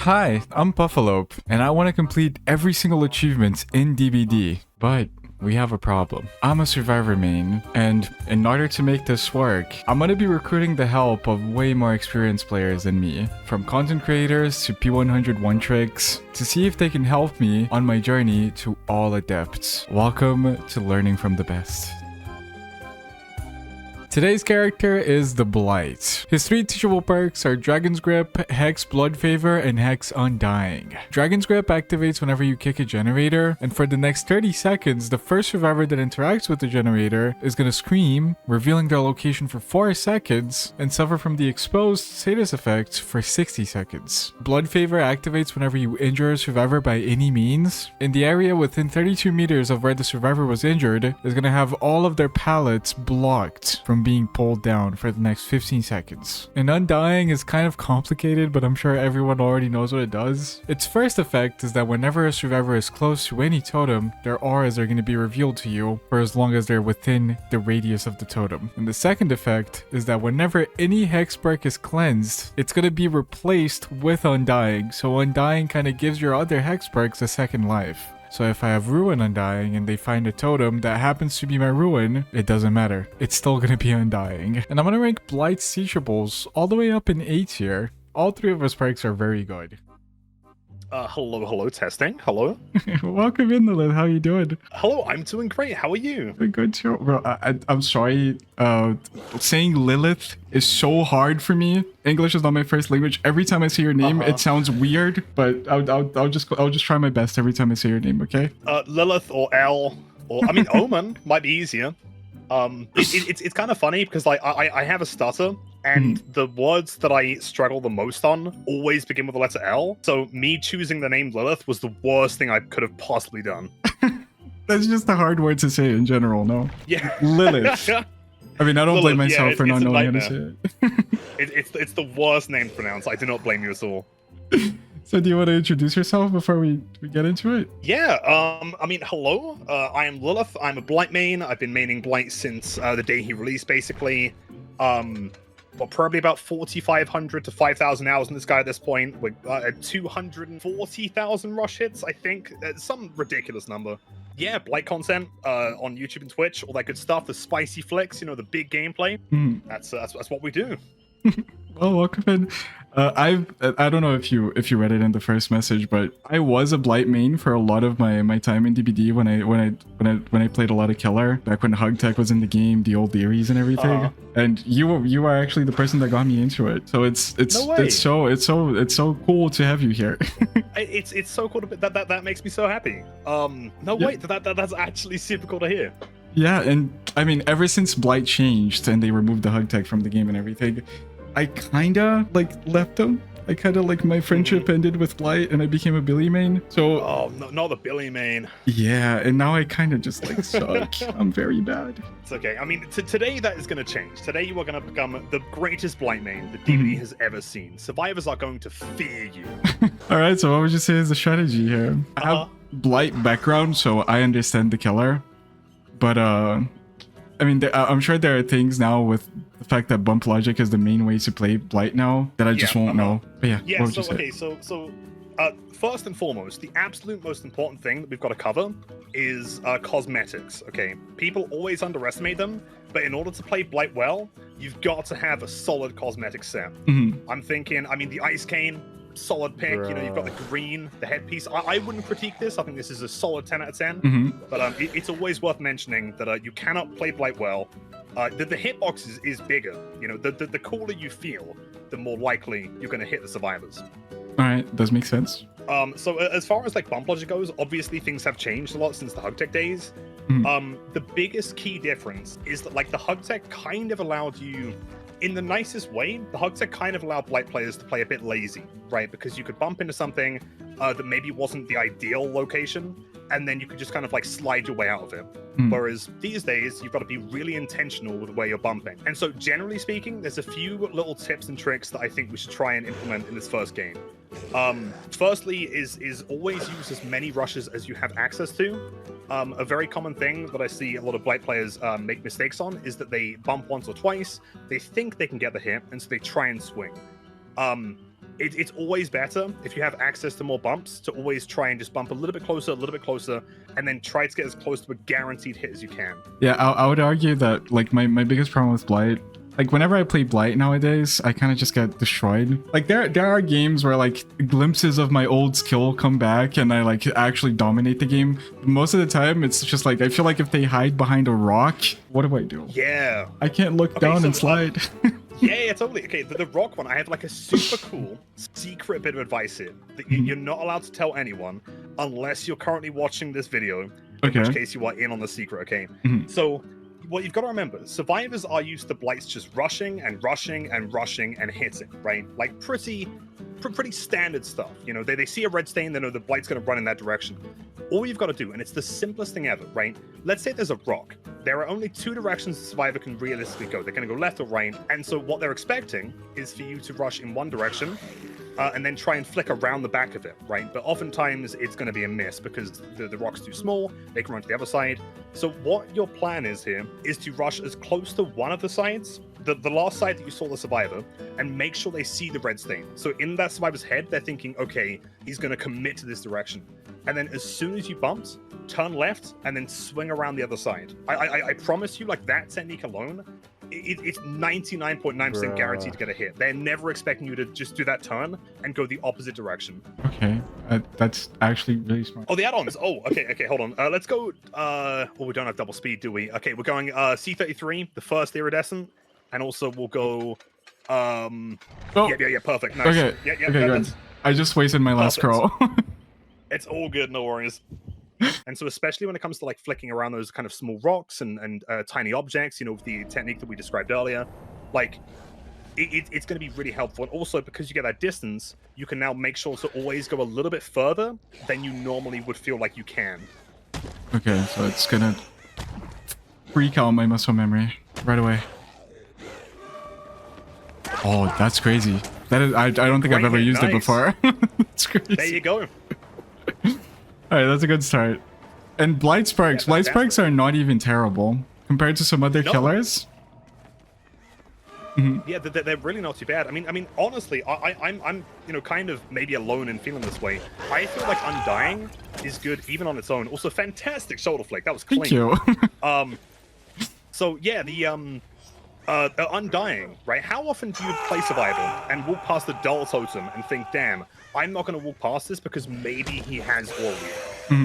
Hi, I'm Buffalope, and I want to complete every single achievement in DBD, but we have a problem. I'm a survivor main, and in order to make this work, I'm gonna be recruiting the help of way more experienced players than me, from content creators to P100 one-tricks, to see if they can help me on my journey to all adepts. Welcome to Learning from the Best. Today's character is the Blight. His 3 teachable perks are Dragon's Grip, Hex Blood Favor, and Hex Undying. Dragon's Grip activates whenever you kick a generator, and for the next 30 seconds, the first survivor that interacts with the generator is gonna scream, revealing their location for 4 seconds, and suffer from the exposed status effect for 60 seconds. Blood Favor activates whenever you injure a survivor by any means. In the area within 32 meters of where the survivor was injured, is gonna have all of their pallets blocked from being pulled down for the next 15 seconds. And Undying is kind of complicated, but I'm sure everyone already knows what it does. Its first effect is that whenever a survivor is close to any totem, their auras are going to be revealed to you for as long as they're within the radius of the totem. And the second effect is that whenever any hex perk is cleansed, it's going to be replaced with Undying. So Undying kind of gives your other hex perks a second life. So if I have Ruin Undying and they find a totem that happens to be my Ruin, it doesn't matter. It's still gonna be Undying. And I'm gonna rank Blight's teachables all the way up in A tier. All 3 of his perks are very good. Hello, testing. Hello. Welcome in, Lilith. How you doing? Hello, I'm doing great. How are you? Doing good too. Bro, I'm sorry. Saying Lilith is so hard for me. English is not my first language. Every time I say your name, it sounds weird, but I'll just try my best every time I say your name, okay? Lilith or L, or I mean Omen might be easier. It's kind of funny because like I have a stutter, and the words that I struggle the most on always begin with the letter L. So me choosing the name Lilith was the worst thing I could have possibly done. That's just a hard word to say in general, no? Yeah. Lilith. I mean, I don't blame myself for not knowing how to say it. It's the worst name to pronounce. I do not blame you at all. So do you want to introduce yourself before we get into it? Yeah, I mean, hello. I am Lilith. I'm a Blight main. I've been maining Blight since the day he released, basically. Well, probably about 4,500 to 5,000 hours in this guy at this point, with 240,000 rush hits, I think. Some ridiculous number. Yeah, Blight content on YouTube and Twitch, all that good stuff. The spicy flicks, you know, the big gameplay. That's what we do. Well, welcome in. I don't know if you read it in the first message, but I was a Blight main for a lot of my time in DBD when I played a lot of Killer back when Hug Tech was in the game, the old theories and everything. And you are actually the person that got me into it. So it's so cool to have you here. it's so cool that makes me so happy. Wait, that's actually super cool to hear. Yeah, and I mean, ever since Blight changed and they removed the Hug Tech from the game and everything, I kinda like left them. I kinda like my friendship ended with Blight and I became a Billy main. So no, not the Billy main. Yeah, and now I kinda just like suck. I'm very bad. It's okay. I mean, today that is gonna change. Today you are gonna become the greatest Blight main that DBD has ever seen. Survivors are going to fear you. Alright, so what would you say is the strategy here? I have Blight background, so I understand the Killer. But I mean, I'm sure there are things now with the fact that bump logic is the main way to play Blight now that I just won't know. But yeah, yeah. So first and foremost, the absolute most important thing that we've got to cover is cosmetics. Okay, people always underestimate them, but in order to play Blight well, you've got to have a solid cosmetic set. I'm thinking, I mean, the Ice Cane, solid pick. You know, you've got the green, the headpiece. I wouldn't critique this. I think this is a solid 10 out of 10. But it's always worth mentioning that you cannot play Blight well. The hitbox is bigger. You know, the cooler you feel, the more likely you're going to hit the survivors. All right, does make sense. So as far as like bump logic goes, obviously things have changed a lot since the Hug Tech days. The biggest key difference is that like the Hug Tech kind of allowed you, in the nicest way, the Hug Tech kind of allowed Blight players to play a bit lazy, right? Because you could bump into something that maybe wasn't the ideal location, and then you could just kind of like slide your way out of it. Whereas these days, you've got to be really intentional with where you're bumping. And so generally speaking, there's a few little tips and tricks that I think we should try and implement in this first game. Firstly is always use as many rushes as you have access to. A very common thing that I see a lot of Blight players make mistakes on is that they bump once or twice, they think they can get the hit, and so they try and swing. it's always better if you have access to more bumps to always try and just bump a little bit closer, and then try to get as close to a guaranteed hit as you can. Yeah, I would argue that like my biggest problem with Blight, like whenever I play Blight nowadays, I kind of just get destroyed. Like there are games where like glimpses of my old skill come back and I like actually dominate the game. Most of the time it's just like I feel like if they hide behind a rock, what do I do? Yeah. I can't look down and slide. Yeah, totally. Okay, the rock one, I have like a super cool secret bit of advice here that you're not allowed to tell anyone unless you're currently watching this video, in which case you are in on the secret, okay? So what you've got to remember, survivors are used to Blights just rushing and hitting, right? Like pretty standard stuff. You know, they see a red stain, they know the Blight's going to run in that direction. All you've got to do, and it's the simplest thing ever, right? Let's say there's a rock. There are only two directions the survivor can realistically go. They're going to go left or right. And so what they're expecting is for you to rush in one direction and then try and flick around the back of it, right? But oftentimes it's going to be a miss because the rock's too small. They can run to the other side. So what your plan is here is to rush as close to one of the sides, the last side that you saw the survivor, and make sure they see the red stain. So in that survivor's head, they're thinking, okay, he's going to commit to this direction. And then as soon as you bumped, turn left and then swing around the other side. I promise you, like that technique alone, it's 99.9% guaranteed to get a hit. They're never expecting you to just do that turn and go the opposite direction. Okay, that's actually really smart. Oh, the add-ons. Oh, okay, hold on. Let's go. Well, we don't have double speed, do we? Okay, we're going C33, the first iridescent, and also we'll go. Yeah, perfect. Nice. Okay. Yeah, okay, good. I just wasted my last scroll. It's all good, no worries. And so especially when it comes to like flicking around those kind of small rocks and tiny objects, you know, with the technique that we described earlier, like it's going to be really helpful. And also because you get that distance, you can now make sure to always go a little bit further than you normally would feel like you can. Okay, so it's going to freak out my muscle memory right away. Oh, that's crazy. That is, I don't think I've ever used it before. It's crazy. There you go. Alright, that's a good start. And Blight perks. Blight perks are not even terrible compared to some other killers. Yeah, they're really not too bad. I mean, honestly, I'm you know kind of maybe alone in feeling this way. I feel like Undying is good even on its own. Also, fantastic shoulder flick. That was clean. Thank you. So yeah, the Undying, right? How often do you play Survival and walk past the dull totem and think, damn, I'm not going to walk past this because maybe he has all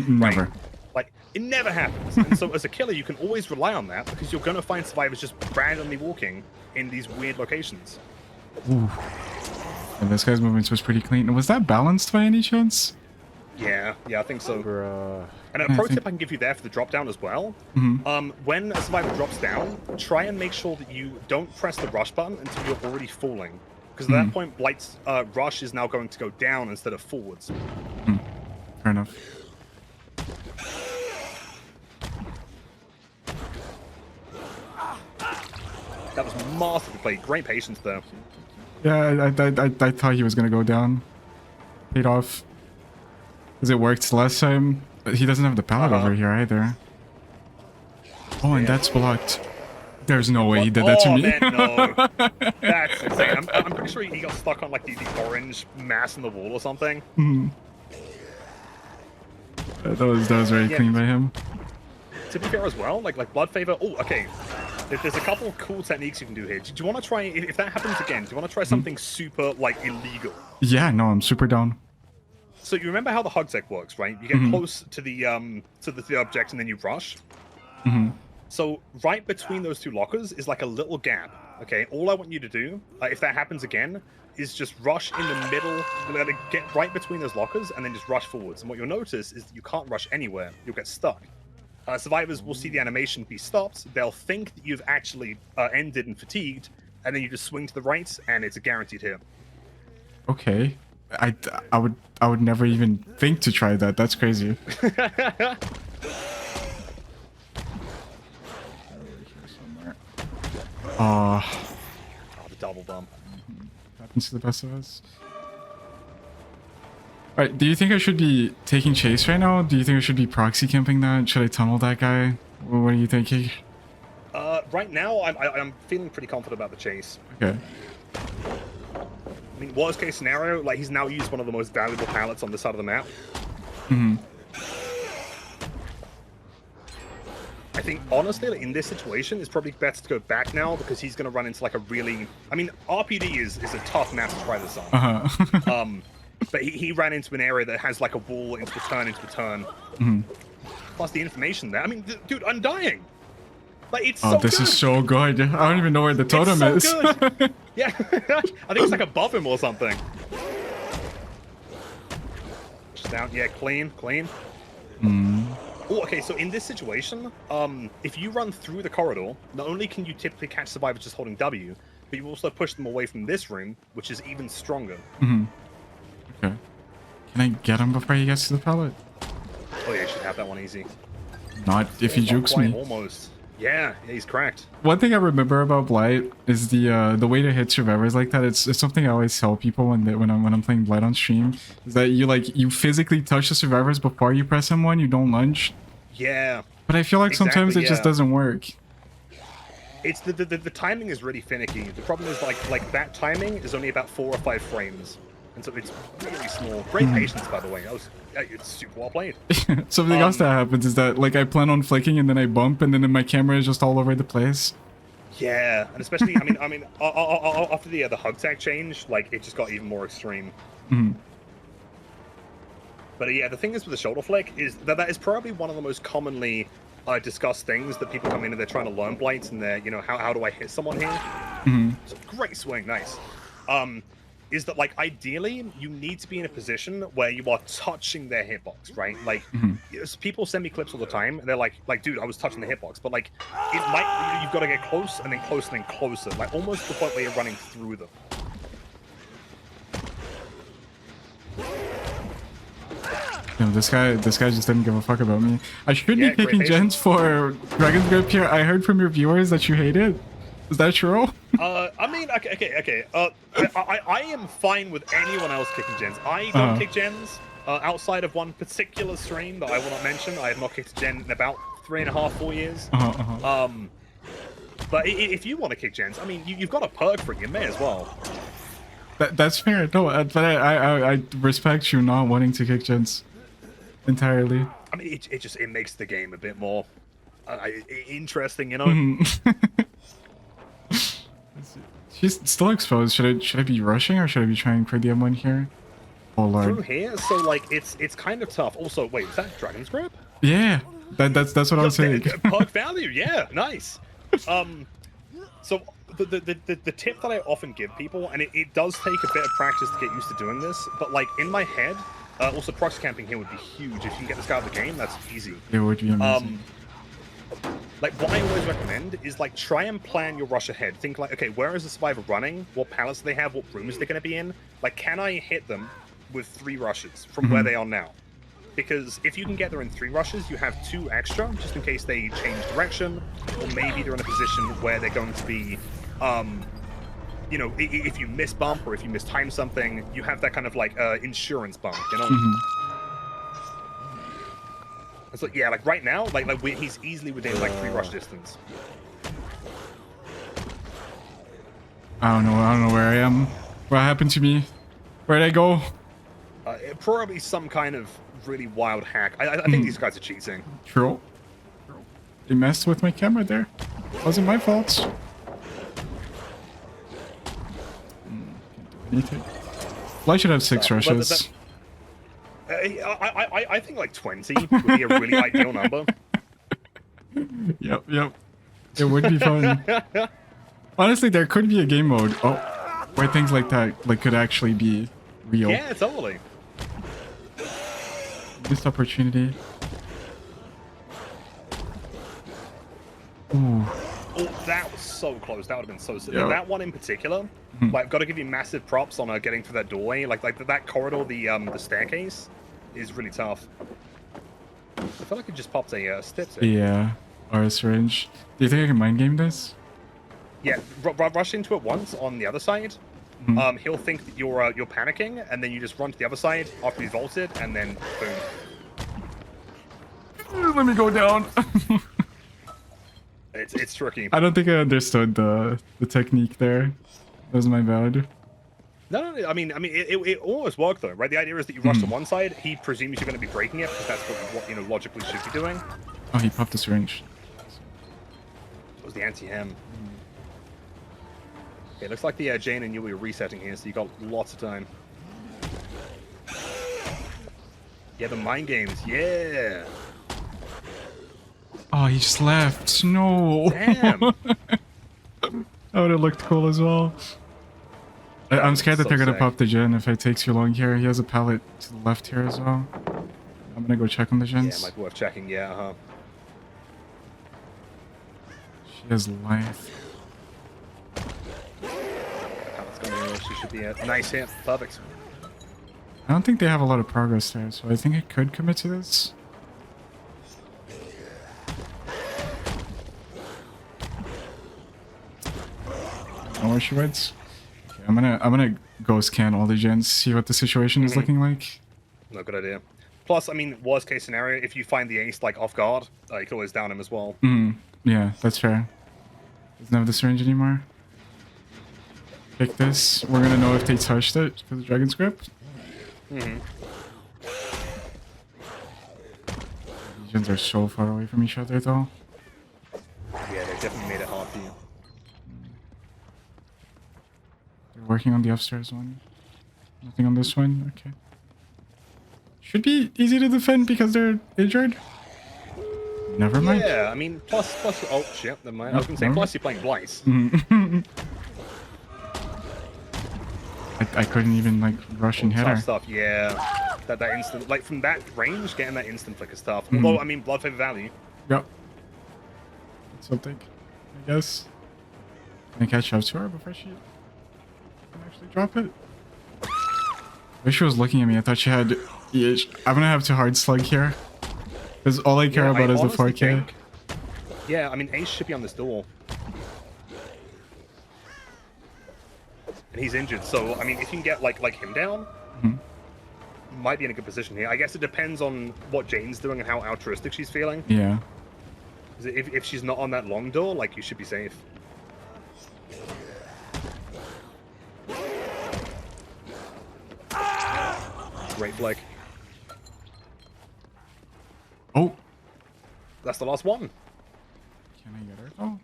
Never. Right? Like, it never happens. And so as a killer, you can always rely on that because you're going to find survivors just randomly walking in these weird locations. Ooh. And this guy's movements was pretty clean. Was that balanced by any chance? Yeah, I think so. And a pro tip I can give you there for the drop down as well. When a survivor drops down, try and make sure that you don't press the rush button until you're already falling. Because at that point, Blight's rush is now going to go down instead of forwards. Fair enough. That was masterfully played. Great patience there. Yeah, I thought he was going to go down. Paid off. Because it worked last time. But he doesn't have the pallet over here either. Oh, and that's blocked. There's no way he did that to me. Man, no. That's insane. I'm pretty sure he got stuck on like the orange mass in the wall or something. That was very clean by him. To be fair as well, like Blood Favor. Oh, okay. There's a couple of cool techniques you can do here. Do you want to try, if that happens again, do you want to try something super like illegal? Yeah, no, I'm super down. So you remember how the hug tech works, right? You get close to the object and then you rush. So right between those two lockers is like a little gap. Okay, all I want you to do, if that happens again, is just rush in the middle, get right between those lockers, and then just rush forwards. And what you'll notice is that you can't rush anywhere. You'll get stuck. Survivors will see the animation be stopped. They'll think that you've actually ended and fatigued, and then you just swing to the right, and it's a guaranteed hit. Okay. I would never even think to try that. That's crazy. The double bump. Happens to the best of us. Alright, do you think I should be taking chase right now? Do you think I should be proxy camping that? Should I tunnel that guy? What are you thinking? Right now, I'm feeling pretty confident about the chase. Okay. I mean, worst case scenario, like he's now used one of the most valuable pallets on this side of the map. Mm-hmm. I think honestly, like, in this situation, it's probably better to go back now because he's going to run into like a really. I mean, RPD is a tough map to try this on. Uh-huh. But he ran into an area that has like a wall into a turn. Mm-hmm. Plus the information there. I mean, dude, Undying. Like it's Oh, so this good. is so good. I don't even know where the totem It's is. so good. Yeah, I think it's like above him or something. Just down. Yeah, clean. Mm. Oh, okay, so in this situation, if you run through the corridor, not only can you typically catch survivors just holding W, but you also push them away from this room, which is even stronger. Mm-hmm. Okay. Can I get him before he gets to the pallet? Oh yeah, you should have that one easy. Not if he jukes me. Almost. Yeah, he's cracked. One thing I remember about Blight is the way to hit survivors like that. It's something I always tell people when I'm playing Blight on stream. Is that you physically touch the survivors before you press M1. You don't lunge. Yeah. But I feel like sometimes it just doesn't work. It's the timing is really finicky. The problem is like that timing is only about 4 or 5 frames, and so it's really small. Great patience, by the way. It's super well played. Something else that happens is that like I plan on flicking and then I bump and then my camera is just all over the place. Yeah, and especially I mean after the hug tag change, like it just got even more extreme. Mm-hmm. But yeah, the thing is with the shoulder flick is that is probably one of the most commonly discussed things that people come in and they're trying to learn Blights and they're, how do I hit someone here? Mm-hmm. It's a great swing, nice. Is that like ideally you need to be in a position where you are touching their hitbox, right? Like people send me clips all the time and they're like dude, I was touching the hitbox, but like you've got to get close and then closer and then closer, like almost to the point where you're running through them. No, this guy just didn't give a fuck about me. I should be picking gens for Dragon's Grip here. I heard from your viewers that you hate it. Is that true? I mean, okay. I am fine with anyone else kicking gens. I don't kick gens outside of one particular stream that I will not mention. I have not kicked a gen in about 3.5, 4 years. But if you want to kick gens, I mean, you've got a perk for it. You may as well. That's fair. No, but I respect you not wanting to kick gens entirely. I mean, it makes the game a bit more interesting, you know. She's still exposed. Should I be rushing or should I be trying for the M1 here? Oh lord. Through here, so like it's kind of tough. Also, wait, is that Dragon's Grip? Yeah, that's what I was saying. Perk value, yeah, nice. So the tip that I often give people, and it does take a bit of practice to get used to doing this, but like in my head, also proxy camping here would be huge. If you can get this guy out of the game, that's easy. It would be amazing. Like what I always recommend is like try and plan your rush ahead. Think like, okay, where is the survivor running? What pallets do they have? What rooms they're going to be in? Like, can I hit them with 3 rushes from where they are now? Because if you can get there in 3 rushes, you have 2 extra just in case they change direction, or maybe they're in a position where they're going to be, if you miss bump or if you mistime something, you have that kind of like insurance bump, you know. It's like, yeah, like right now, he's easily within like 3 rush distance. I don't know where I am. What happened to me? Where'd I go? Probably some kind of really wild hack. I think these guys are cheating. True. They messed with my camera there. Wasn't my fault. Can't do anything. Well, I should have 6 rushes. I think like 20 would be a really ideal number. Yep. It would be fun. Honestly, there could be a game mode where things like that could actually be real. Yeah, totally. Missed opportunity. Ooh. Oh, that was so close. That would have been so sick. Yep. That one in particular, like, got to give you massive props on getting through that doorway. Like that corridor, the staircase, is really tough. I feel like it just popped a steps in. Yeah, or a syringe. Do you think I can mind game this? Yeah, rush into it once on the other side. He'll think that you're panicking, and then you just run to the other side after he's vaulted, and then boom. Let me go down. It's tricky. I don't think I understood the technique there. That was my bad. No. I mean, it almost worked though, right? The idea is that you rush to one side. He presumes you're going to be breaking it because that's what you know logically should be doing. Oh, he popped the syringe. It was the anti-hem. Okay, looks like the Jane and Yui are resetting here, so you got lots of time. Yeah, the mind games. Yeah. Oh, he just left. No. Damn. That would have looked cool as well. I'm scared that So they're gonna sick. pop the gen if it takes too long here. He has a pallet to the left here as well. I'm gonna go check on the Yeah, gens. might be worth checking. Yeah, She has life. That's gonna she should be a nice hit. Perfect. I don't think they have a lot of progress there, so I think I could commit to this. Know where she went? Okay, I'm gonna ghost can all the gens, see what the situation is looking like. No, good idea. Plus, I mean, worst case scenario, if you find the ace like off guard, you can always down him as well. Yeah, that's fair. Doesn't have the syringe anymore. Pick this. We're gonna know if they touched it for the dragon's grip. These gens are so far away from each other though. Yeah, they definitely made it hard for you. They're working on the upstairs one. Nothing on this one. Okay. Should be easy to defend because they're injured. Never mind. Yeah, I mean, plus, oh shit, never mind. I was gonna say, Never plus you're playing Blight. I couldn't even like rush and hit Tough her. stuff, yeah. That instant, like from that range, getting that instant flick is tough. Although, I mean, blood favor value. Yep. That's something, I guess. Can I catch up to her before she can actually drop it? I wish she was looking at me. I thought she had EH. I'm gonna have to hard slug here. Because all I care about is the 4K. Yeah, I mean, ace should be on this door. And he's injured, so, I mean, if you can get, like him down, might be in a good position here. I guess it depends on what Jane's doing and how altruistic she's feeling. Yeah. 'Cause if she's not on that long door, like, you should be safe. Great flick. Oh! That's the last one. Can I get her? Oh.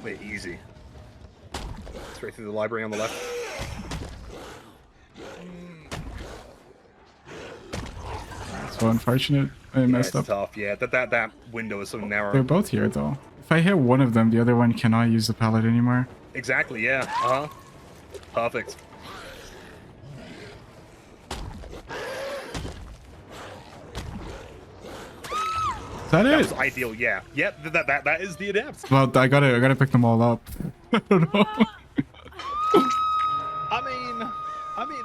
Wait, easy. Straight through the library on the left. So unfortunate. I messed up. It's tough, yeah. That window is so narrow. They're both here though. If I hit one of them, the other one cannot use the pallet anymore. Exactly, yeah. Uh-huh. Perfect. Is that That it? was ideal, yeah. Yep, that is the adept. Well, I gotta pick them all up. I don't know. I mean,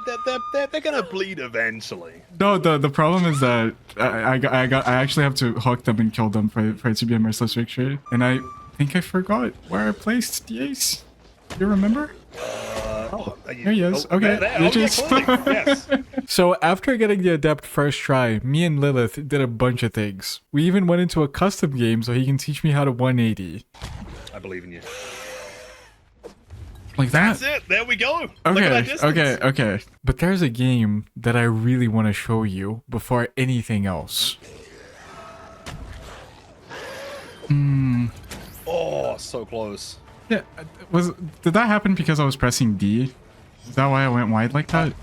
they're gonna bleed eventually. No, the problem is that I actually have to hook them and kill them for it to be a merciless victory. And I think I forgot where I placed the ace. Do you remember? There he is. Okay. There. You Oh, yeah, just- clearly. Yes. So after getting the adept first try, me and Lilith did a bunch of things. We even went into a custom game so he can teach me how to 180. I believe in you. Like that? That's it. There we go. Look at that distance. Okay. But there's a game that I really want to show you before anything else. Oh, so close. Yeah, did that happen because I was pressing D? Is that why I went wide like that?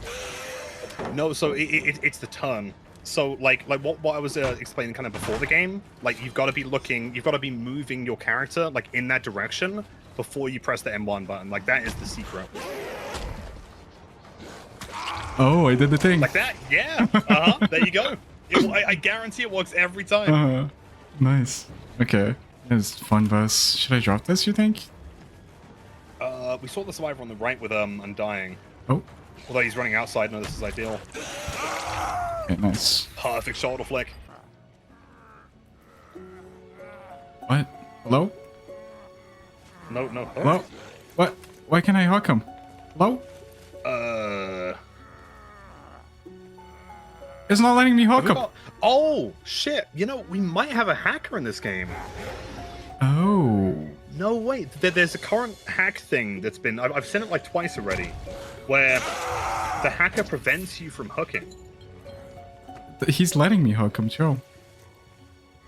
No, so it's the turn. So like what I was explaining kind of before the game, like you've got to be moving your character like in that direction before you press the M1 button. Like that is the secret. Oh, I did the thing. Like that, yeah. There you go. I guarantee it works every time. Nice. Okay. It's fun bus. Should I drop this, you think? We saw the survivor on the right with Undying. Oh. Although he's running outside, no, this is ideal. Okay, nice. Perfect shoulder flick. What? Hello? No. Hello? What? Why can't I hook him? Hello? It's not letting me hook him. Oh, shit. You know, we might have a hacker in this game. Oh. No, wait. There's a current hack thing that's been... I've seen it like twice already. where the hacker prevents you from hooking. He's letting me hook him, too.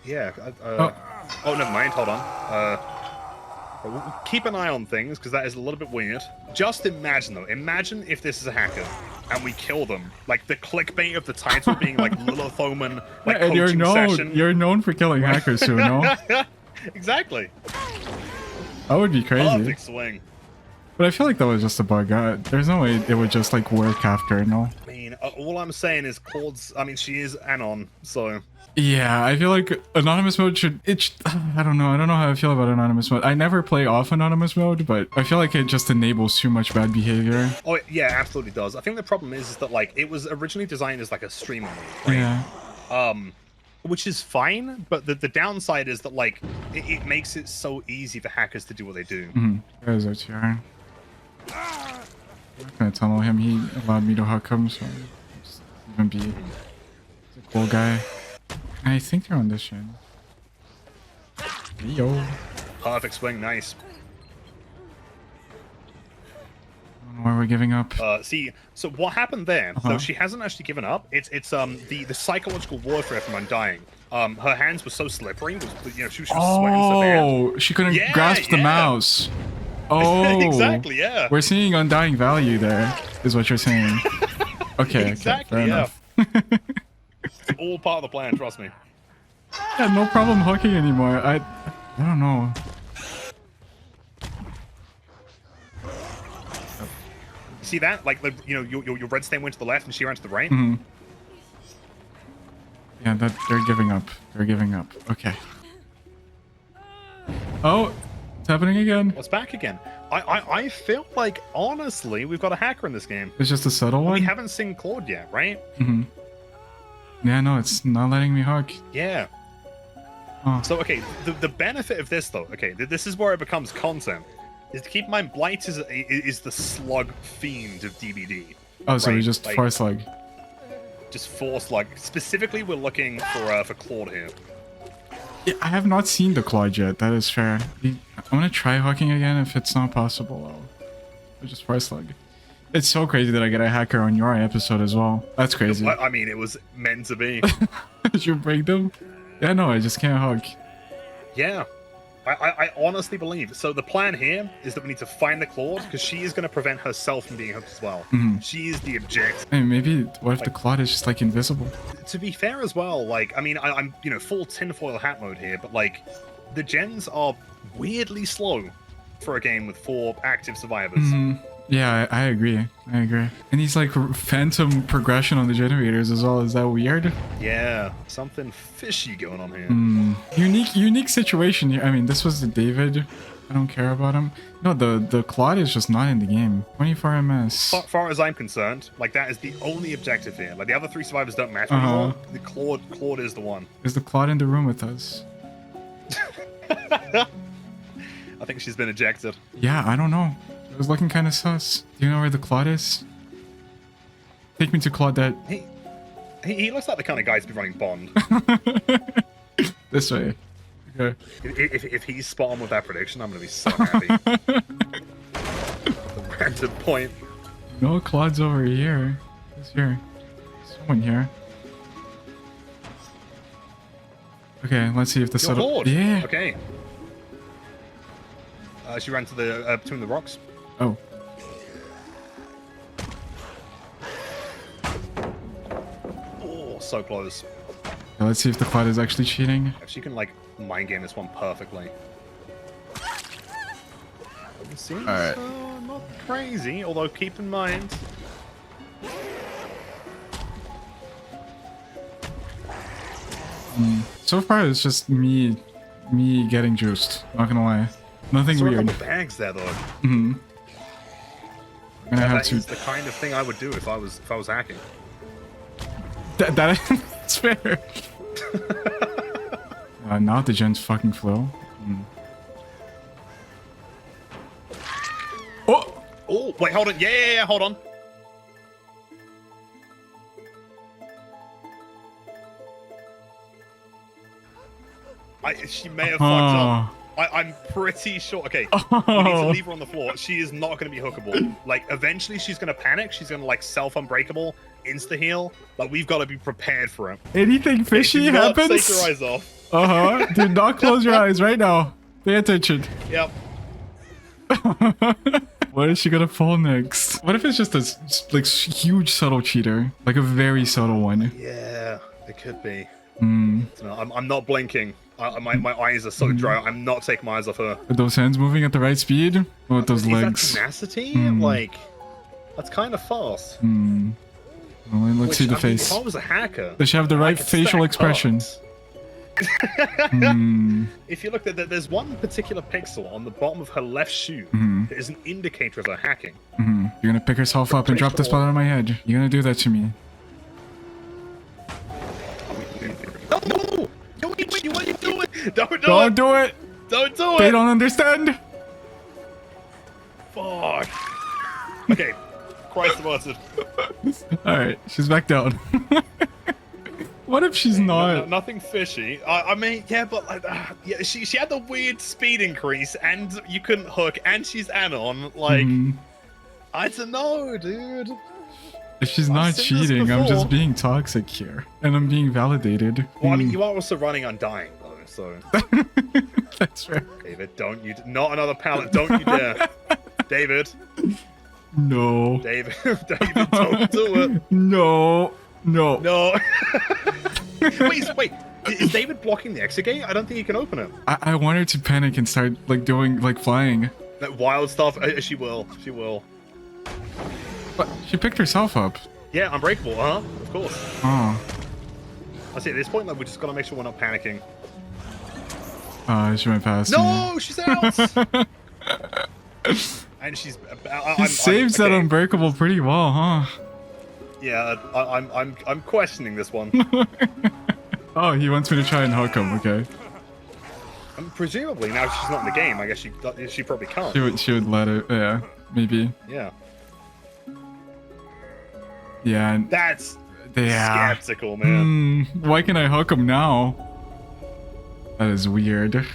Yeah. Oh, never mind. Hold on. Keep an eye on things, because that is a little bit weird. Just imagine, though. Imagine if this is a hacker, and we kill them. Like, the clickbait of the title being, like, Lilith Omen, like, and coaching session. You're known for killing hackers, too, no? Exactly. That would be crazy. Perfect swing. But I feel like that was just a bug. There's no way it would just, like, work after, no? I mean, all I'm saying is Claude's... I mean, she is Anon, so... Yeah, I feel like anonymous mode should... I don't know. I don't know how I feel about anonymous mode. I never play off anonymous mode, but I feel like it just enables too much bad behavior. Oh, yeah, absolutely does. I think the problem is that, like, it was originally designed as, like, a streamer mode, right? Yeah. Which is fine, but the downside is that, like, it makes it so easy for hackers to do what they do. There's OTR. I'm not gonna tunnel him. He allowed me to hook him, so I'll just even be... He's a cool guy. I think they're on this shin. Yo. Perfect swing, nice. I don't know why we're giving up. See, so what happened there? Though she hasn't actually given up. It's the psychological warfare from Undying. Her hands were so slippery. You know, she was sweating so bad. Oh, she couldn't grasp the mouse. Oh, exactly. Yeah. We're seeing Undying value there, is what you're saying. Okay. Exactly. Okay, fair enough. It's all part of the plan. Trust me. Yeah, no problem hooking anymore. I don't know. See that? Like, you know, your red stain went to the left and she ran to the right. Yeah, they're giving up. They're giving up. Okay. Oh, it's happening again. What's back again? I feel like, honestly, we've got a hacker in this game. It's just a subtle one? We haven't seen Claude yet, right? Yeah, no, it's not letting me hook. Yeah. Oh. So, okay, the benefit of this, though, okay, this is where it becomes content, is to keep in mind Blight is the slug fiend of DBD. Oh, so right? we just like, force slug. Just force slug. Specifically, we're looking for Claude here. Yeah, I have not seen the Claude yet. That is fair. I'm gonna try hooking again. If it's not possible, I'll just force slug. It's so crazy that I get a hacker on your episode as well. That's crazy. I mean, it was meant to be. Did you break them? Yeah, no, I just can't hook. Yeah. I honestly believe. So the plan here is that we need to find the Claude, because she is going to prevent herself from being hooked as well. She is the objective. Hey, maybe, what if the Claude is just, like, invisible? To be fair as well, like, I mean, I'm, you know, full tinfoil hat mode here, but, like, the gens are weirdly slow for a game with 4 active survivors. Yeah, I agree. I agree. And he's like phantom progression on the generators as well. Is that weird? Yeah, something fishy going on here. Unique situation here. I mean, this was the David. I don't care about him. No, the Claude is just not in the game. 24 MS. Far as I'm concerned, like, that is the only objective here. Like, the other 3 survivors don't matter anymore. The Claude is the one. Is the Claude in the room with us? I think she's been ejected. Yeah, I don't know. It was looking kind of sus. Do you know where the Claude is? Take me to Claudette. He looks like the kind of guy to be running Bond. This way. Okay. If he's spot on with that prediction, I'm going to be so happy. The random point. No, Claude's over here. Who's here? Someone here. Okay, let's see if the subtle... Claude. Yeah. Okay. She ran to the between the rocks. Oh. Oh, so close. Now let's see if the Claude is actually cheating. If she can, like, mind game this one perfectly. It seems Alright. not crazy, although keep in mind... So far, it's just me getting juiced. Not gonna lie. Nothing There are a weird. couple bags there, though. I'm gonna have That to... is the kind of thing I would do if I was hacking. That's fair. Now the gen's fucking flow. Oh! Oh, wait, hold on. Yeah, hold on. She may have fucked up. I'm pretty sure. Okay, we need to Oh. leave her on the floor. She is not going to be hookable. Like, eventually she's going to panic. She's going to, like, self-unbreakable, insta-heal. Like, we've got to be prepared for it. Anything fishy Do not happens? take your eyes off. Uh-huh. Do not close your eyes right now. Pay attention. Yep. What is she gonna fall next? What if it's just a like huge subtle cheater? Like a very subtle one. Yeah, it could be. Hmm. No, I'm not blinking. My eyes are so dry. I'm not taking my eyes off her. With those hands moving at the right speed? Or with those Is legs? that tenacity? Hmm. Like, that's kind of fast. Hmm. Well, let's see the face. If I was a hacker, Does she have the I right could facial stack expression? cards. Hmm. If you look at that, there's one particular pixel on the bottom of her left shoe Mhm. that is an indicator of her hacking. Hmm. You're gonna pick herself up and Pretty drop the sure. spell on my head. You're gonna do that to me. No! Yoichi, what are you doing? Don't do Don't it! do it! Don't do They it! don't understand! Fuck. Okay. Christ averted. Alright, she's back down. What if she's not? Nothing fishy. I mean, yeah, but like, yeah, she had the weird speed increase, and you couldn't hook, and she's anon. Like, Mhm. I don't know, dude. If she's I've not seen this cheating, I'm before. just being toxic here. And I'm being validated. Well, I mean, you are also running Undying, though, so. That's right. David, don't you? Not another pallet. Don't you dare. David. No. David. David, don't do it. No. No. No. Wait. Is David blocking the exit gate? I don't think he can open it. I want her to panic and start like doing like flying. That wild stuff. She will. She will. But she picked herself up. Yeah, unbreakable, huh? Of course. Oh. I see. At this point, like, we just gotta make sure we're not panicking. She went past me. No, she's out. And she's. He saves that okay. unbreakable pretty well, huh? Yeah, I'm questioning this one. Oh, he wants me to try and hook him. Okay. Presumably, now she's not in the game. I guess she probably can't. She would let it. Yeah. Maybe. Yeah. Yeah. And That's yeah. skeptical, man. Why can I hook him now? That is weird.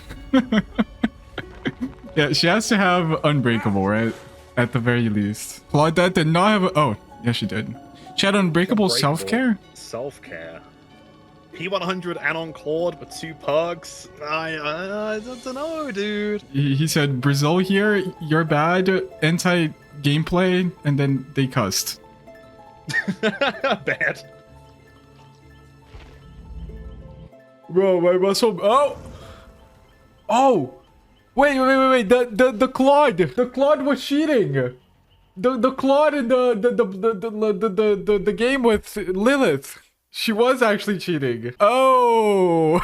Yeah, she has to have unbreakable, right? At the very least. Claudette did not have. Oh, yeah, she did. She had unbreakable self-care. Self-care. P100 Anon Claude with 2 perks. I don't know, dude. He said, Brazil here, you're bad, anti-gameplay, and then they cussed. Bad. Bro, my muscle. Oh! Oh! Wait. The Claude! The Claude was cheating! The Claude in the game with Lilith. She was actually cheating. Oh!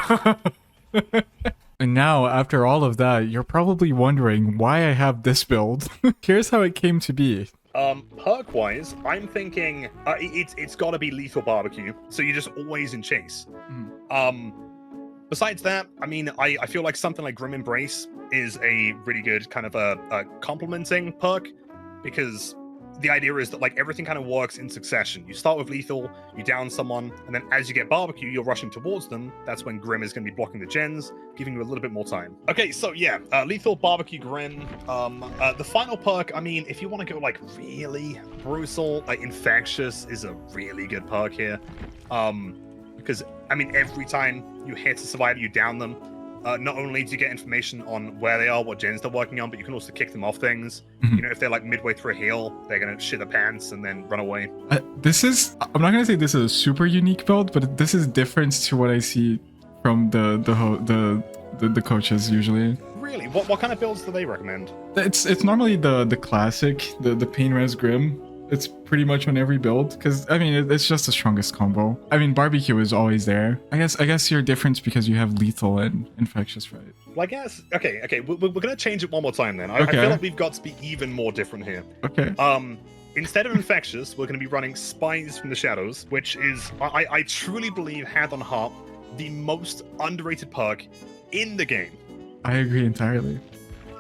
And now, after all of that, you're probably wondering why I have this build. Here's how it came to be. Perk wise, I'm thinking it's got to be lethal barbecue, so you're just always in chase. Besides that, I mean, I feel like something like Grim Embrace is a really good kind of a complementing perk, because the idea is that like everything kind of works in succession. You start with lethal, you down someone, and then as you get barbecue, you're rushing towards them. That's when Grim is going to be blocking the gens, giving you a little bit more time. Okay, so yeah, lethal, barbecue, Grim. The final perk, I mean, if you want to go like really brutal, like infectious is a really good perk here. Because I mean, every time you hit a survivor, you down them. Not only do you get information on where they are, what gens they're working on, but you can also kick them off things. You know, if they're like midway through a heal, they're gonna shit their pants and then run away. This is, I'm not gonna say this is a super unique build, but this is different to what I see from the coaches usually. Really? What kind of builds do they recommend? It's normally the classic, the Pain Res Grim. It's pretty much on every build, because I mean it's just the strongest combo. I mean barbecue is always there. I guess your difference because you have lethal and infectious, right? Well, I guess okay. We're gonna change it one more time then. I Okay. feel like we've got to be even more different here. Okay. Instead of infectious, we're gonna be running Spies from the Shadows, which is I truly believe, hand on heart, the most underrated perk in the game. I agree entirely.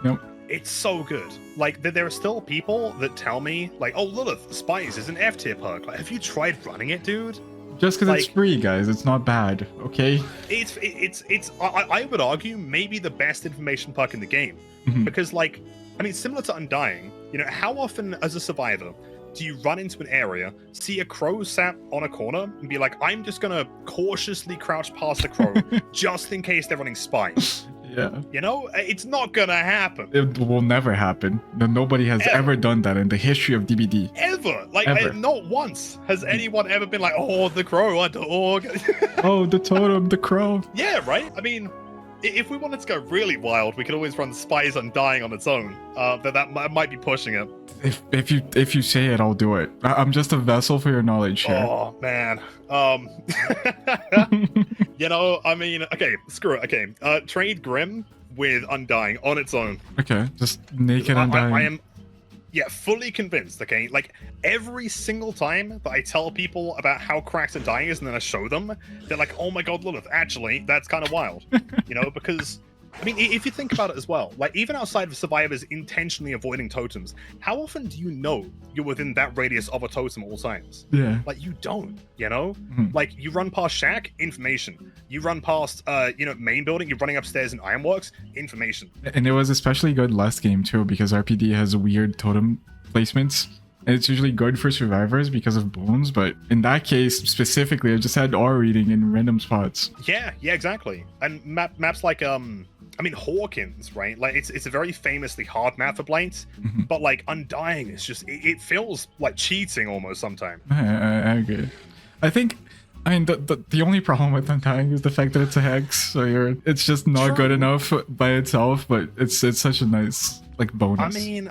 Yep. It's so good. Like, there are still people that tell me, like, oh, Lilith, Spies is an F tier perk. Like, have you tried running it, dude? Just because Like, it's free, guys, it's not bad. Okay. I would argue maybe the best information perk in the game Mhm. because like I mean similar to Undying, you know, how often as a survivor do you run into an area, see a crow sat on a corner, and be like, I'm just gonna cautiously crouch past the crow just in case they're running spies? Yeah. You know, it's not gonna happen. It will never happen. Nobody has ever done that in the history of DBD. Ever. Like, Ever. not once has anyone ever been like, oh, the crow, a dog. Oh, the totem, the crow. Yeah, right? I mean, if we wanted to go really wild, we could always run Spies Undying on its own. But that might be pushing it. If you say it, I'll do it. I'm just a vessel for your knowledge here. Oh, man. You know, I mean, okay, screw it. Okay, trade Grim with Undying on its own. Okay, just naked Undying. I am, yeah, fully convinced, okay? Like, every single time that I tell people about how cracked Undying is and then I show them, they're like, oh my god, Lilith, actually, that's kind of wild. You know, because, I mean, if you think about it as well, like, even outside of survivors intentionally avoiding totems, how often do you know you're within that radius of a totem at all times? Yeah. Like, you don't, you know? Mhm. Like, you run past Shack, information. You run past, you know, main building, you're running upstairs in Ironworks, information. And it was especially good last game too, because RPD has weird totem placements. And it's usually good for survivors because of bones, but in that case specifically, I just had R reading in random spots. Yeah, exactly. And maps like, I mean, Hawkins, right? Like, it's a very famously hard map for Blight, Mhm. but like Undying is just it feels like cheating almost sometimes. I agree. I think, I mean, the only problem with Undying is the fact that it's a hex, so it's just not True. good enough by itself. But it's such a nice like bonus. I mean,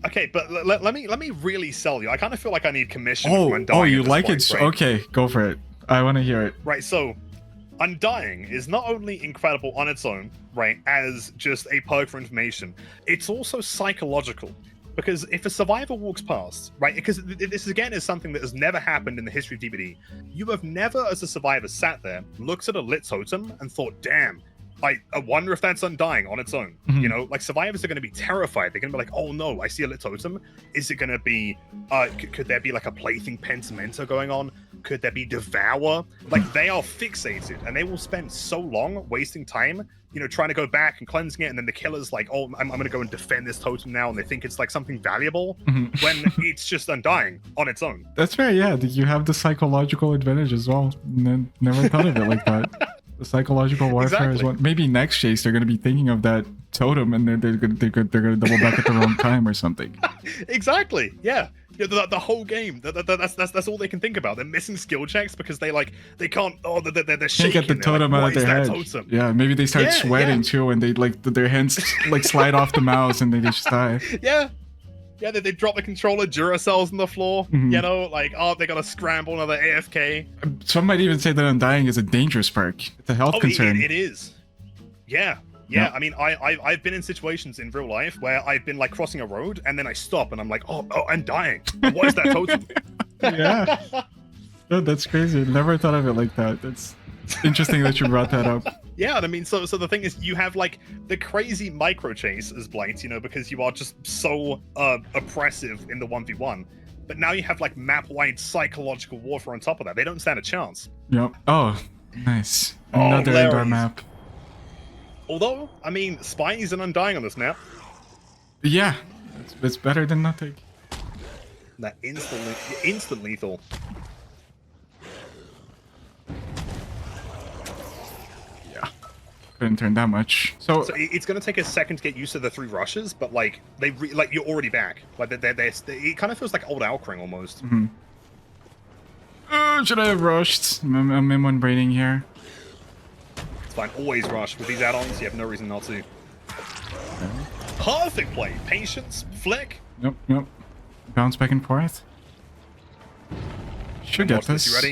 okay, but let me really sell you. I kind of feel like I need commission. oh, from Undying you at this like point, it? right? Okay, go for it. I want to hear it. Right, so Undying is not only incredible on its own, right, as just a perk for information, it's also psychological. Because if a survivor walks past, right, because this again is something that has never happened in the history of DBD, you have never, as a survivor, sat there, looked at a lit totem, and thought, damn, I wonder if that's Undying on its own. Mhm. You know, like survivors are going to be terrified. They're going to be like, oh no, I see a lit totem. Is it going to be, could there be like a Plaything Pentimento going on? Could there be Devour? Like, they are fixated and they will spend so long wasting time, you know, trying to go back and cleansing it. And then the killer's like, oh, I'm going to go and defend this totem now. And they think it's like something valuable Mhm. when it's just Undying on its own. That's right. Yeah, you have the psychological advantage as well. Never thought of it like that. The psychological warfare is Exactly. what. Maybe next chase they're going to be thinking of that totem, and they're going to double back at the wrong time or something. Exactly. Yeah. The whole game. That's all they can think about. They're missing skill checks because they can't. Oh, they're Can't shaking. get the They're totem like, out what of their is head. that totem? Yeah, maybe they start Yeah, sweating yeah. too, and they like their hands like slide off the mouse, and they just die. Yeah. Yeah, they drop the controller, Duracells on the floor. Mhm. You know, like, oh, they gotta scramble another AFK. Some might even say that Undying is a dangerous perk. It's a health Oh, concern. it is. Yeah. Yeah. I mean, I've been in situations in real life where I've been like crossing a road and then I stop and I'm like, oh, I'm dying. What is that totem? Yeah. Oh, that's crazy. Never thought of it like that. That's interesting that you brought that up. Yeah, and I mean, so the thing is, you have like the crazy micro chase as Blight, you know, because you are just so oppressive in the 1v1. But now you have like map-wide psychological warfare on top of that. They don't stand a chance. Yep. Oh, nice. Oh, Another indoor hilarious. map. Although, I mean, Spies and Undying on this map, Yeah, it's better than nothing. that instant lethal. Yeah, couldn't turn that much. So So it's going to take a second to get used to the 3 rushes, but like like you're already back. Like it kind of feels like old Alcring almost. should I have rushed? I'm in one braiding here. It's fine, always rush with these add-ons. You have no reason not to. Perfect play, patience, flick. Yep. Bounce back and forth. Should get Watch this. this. You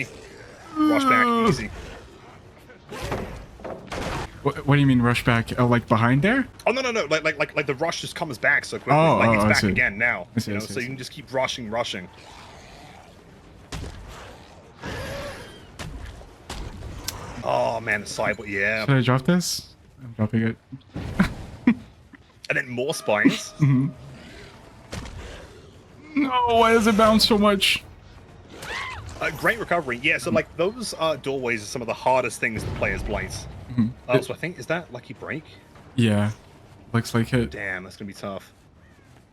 ready? Rush back, easy. What do you mean rush back? Oh, like behind there? Oh no, like the rush just comes back so quickly. Oh, like it's I back see. again now. I see, You I know, see, so I you see. can just keep rushing. Oh man, the sideboard, yeah. Should I drop this? I'm dropping it. And then more spines. No, why does it bounce so much? Great recovery. Yeah, so like those doorways are some of the hardest things to play as Blight. So I think, is that Lucky Break? Yeah, looks like it. Damn, that's gonna be tough.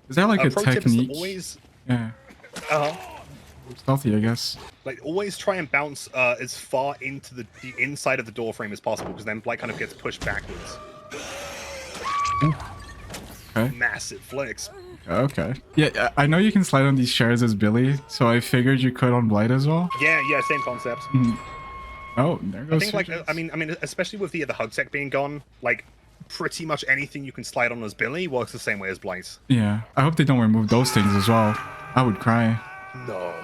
Is that like a Pro tip is technique? to always, Yeah, stealthy, I guess. like always try and bounce as far into the inside of the door frame as possible, because then Blight kind of gets pushed backwards. Okay. Massive flicks. Okay. Yeah, I know you can slide on these chairs as Billy, so I figured you could on Blight as well. Yeah, same concept. Oh, there goes. I think like I mean, especially with the hug tech being gone, like pretty much anything you can slide on as Billy works the same way as Blight. Yeah, I hope they don't remove those things as well. I would cry. No.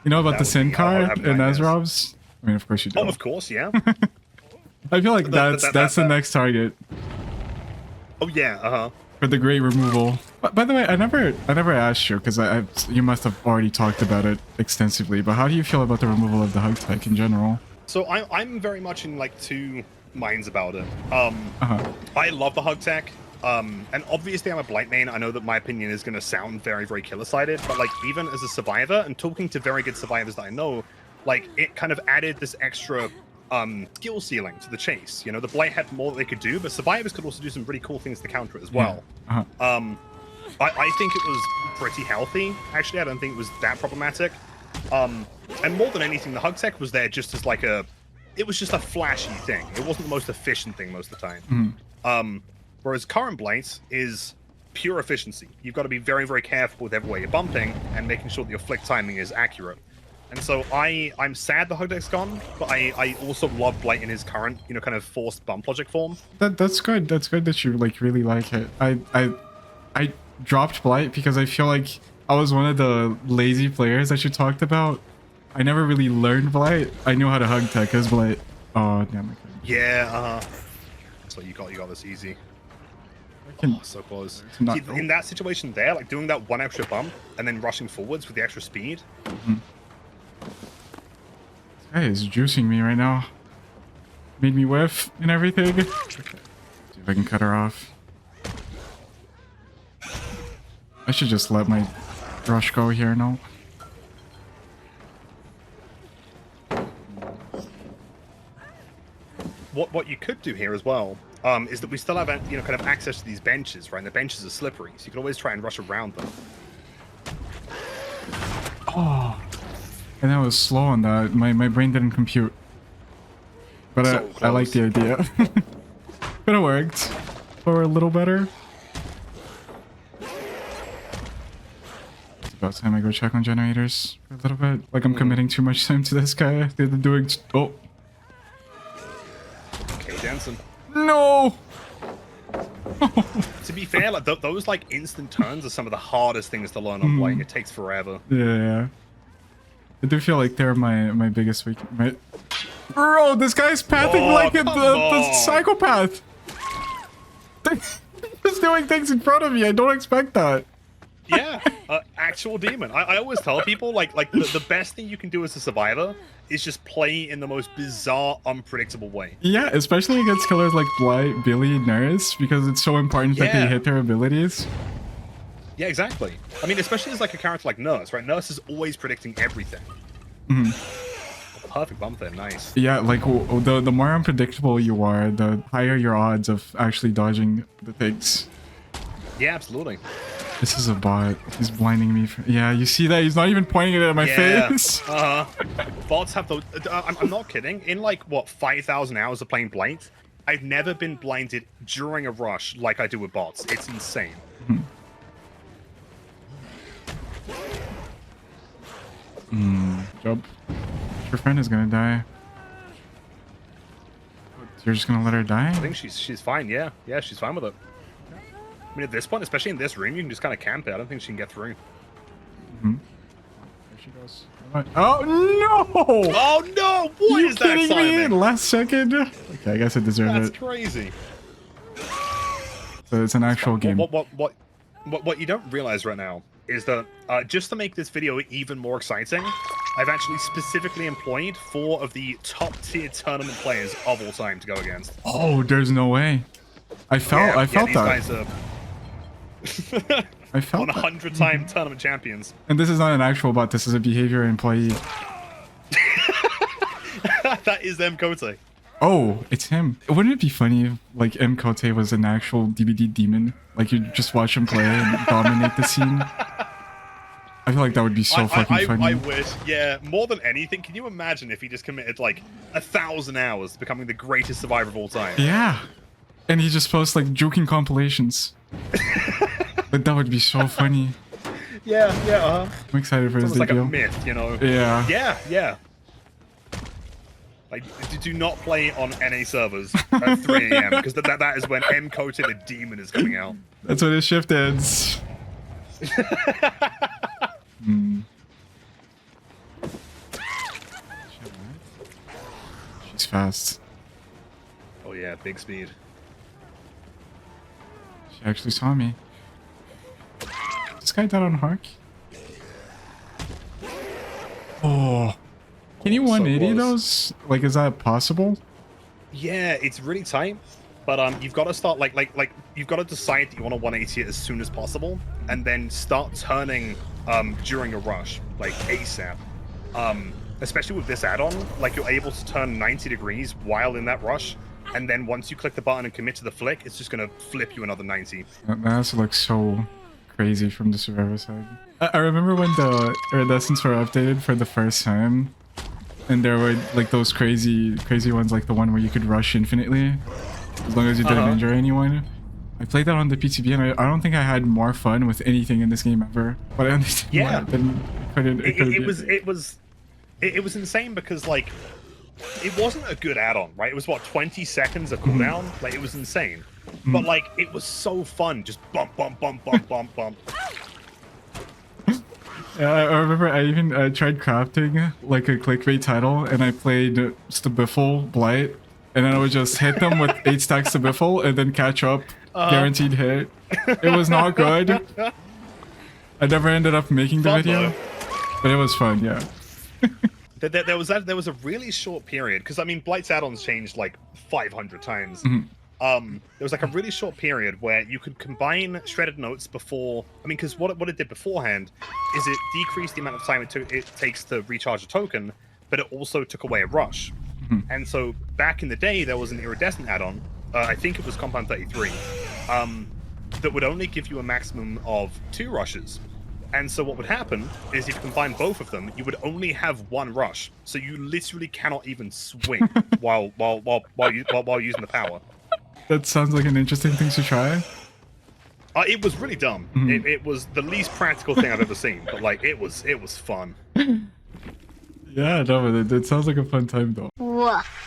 You know about That the would Sin be- I would card have in nightmares. Ezrov's? I mean, of course you do. Oh, of course, yeah. I feel like That- that's the that- next target Oh yeah, for the great removal. By the way, I never asked you because you must have already talked about it extensively. But how do you feel about the removal of the hug tech in general? So I'm very much in like two minds about it. Uh-huh. I love the hug tech. And obviously I'm a Blight main. I know that my opinion is going to sound very, very killer-sided, but like even as a survivor and talking to very good survivors that I know, like it kind of added this extra skill ceiling to the chase. You know, the Blight had more that they could do, but survivors could also do some really cool things to counter it as well. Yeah. Uh-huh. I think it was pretty healthy. Actually, I don't think it was that problematic. And more than anything, the hug tech was there just as like it was just a flashy thing. It wasn't the most efficient thing most of the time. Whereas current Blight is pure efficiency. You've got to be very, very careful with every way you're bumping and making sure that your flick timing is accurate. And so I'm sad the hug tech's gone, but I also love Blight in his current, you know, kind of forced bump logic form. That's good. That's good that you like really like it. I dropped Blight because I feel like I was one of the lazy players that you talked about. I never really learned Blight. I knew how to hug tech as Blight. Oh damn! Yeah, so you got this easy. Oh, so close. See, in that situation there, like doing that one extra bump and then rushing forwards with the extra speed. This guy is juicing me right now. Made me whiff and everything. Okay. See if I can cut her off. I should just let my rush go here, no? What you could do here as well is that we still have you know kind of access to these benches, right? And the benches are slippery, so you can always try and rush around them. Oh, and I was slow on that. My brain didn't compute. But So I like the close. idea. Could have worked. Or a little better. It's about time I go check on generators for a little bit. Like I'm committing too much time to this guy. They're doing... Oh. Okay, Jensen. No! To be fair, like those like instant turns are some of the hardest things to learn on Blight. It takes forever. Yeah. I do feel like they're my biggest weakness. Bro, this guy's pathing like the psychopath. He's doing things in front of me. I don't expect that. Yeah, actual demon. I always tell people like the best thing you can do as a survivor is just play in the most bizarre, unpredictable way. Yeah, especially against killers like Blight, Billy, Nurse, because it's so important that they Yeah. hit their abilities. Yeah, exactly. I mean, especially as like a character like Nurse, right? Nurse is always predicting everything. Perfect bump there, nice. Yeah, like the more unpredictable you are, the higher your odds of actually dodging the things. Yeah, absolutely. This is a bot. He's blinding me. Yeah, you see that? He's not even pointing it at my face. Bots have those. I'm not kidding. In like what 5,000 hours of playing Blight, I've never been blinded during a rush like I do with bots. It's insane. Jump. Your friend is gonna die. You're just gonna let her die? I think she's fine. Yeah, she's fine with it. I mean, at this point, especially in this room, you can just kind of camp it. I don't think she can get through. There she goes. Oh no! Oh no! What you is that, kidding me? Simon? Last second? Okay, I guess I deserve That's it. crazy. So it's an actual game. What you don't realize right now is that just to make this video even more exciting, I've actually specifically employed 4 of the top tier tournament players of all time to go against. Oh, there's no way. I felt these that. guys are I felt on that. 100-time tournament champions. And this is not an actual bot. This is a behavior employee. That is M. Kote. Oh, it's him. Wouldn't it be funny if, like, M. Kote was an actual DBD demon? Like, you just watch him play and dominate the scene? I feel like that would be so fucking funny. I wish, yeah. More than anything, can you imagine if he just committed, like, 1,000 hours to becoming the greatest survivor of all time? Yeah. And he just posts, like, joking compilations. But that would be so funny. Yeah, I'm excited for his It's like a debut. myth, you know? Yeah. Yeah. Like, do not play on NA servers at 3 a.m. because that is when M. Kote the Demon is coming out. That's when his shift ends. She's fast. Oh yeah, big speed. She actually saw me. This guy died on Hark? Oh. Can you 180 those? Like, is that possible? Yeah, it's really tight. But you've got to start like you've got to decide that you want to 180 it as soon as possible, and then start turning during a rush, like ASAP. Especially with this add-on, like you're able to turn 90 degrees while in that rush, and then once you click the button and commit to the flick, it's just gonna flip you another 90. That has to look so crazy from the survivor side. I remember when the iridescents were updated for the first time, and there were like those crazy ones, like the one where you could rush infinitely as long as you didn't injure anyone. I played that on the PTB, and I don't think I had more fun with anything in this game ever. But I understand why it was insane because like it wasn't a good add-on, right? It was what, 20 seconds of cooldown. Like it was insane, but like it was so fun. Just bump. Yeah, I remember I even tried crafting like a clickbait title, and I played Stabiffle Blight, and then I would just hit them with 8 stacks Stabiffle and then catch up, guaranteed hit. It was not good. I never ended up making the video, but it was fun, yeah. There was a really short period, because I mean Blight's add-ons changed like 500 times. There was like a really short period where you could combine shredded notes before. I mean, because what it did beforehand is it decreased the amount of time it takes to recharge a token, but it also took away a rush. And so back in the day, there was an iridescent add-on. I think it was Compound 33, that would only give you a maximum of 2 rushes. And so what would happen is if you combine both of them, you would only have 1 rush. So you literally cannot even swing while using the power. That sounds like an interesting thing to try. It was really dumb. It was the least practical thing I've ever seen, but like it was fun. Yeah, no, but it sounds like a fun time though. Woof.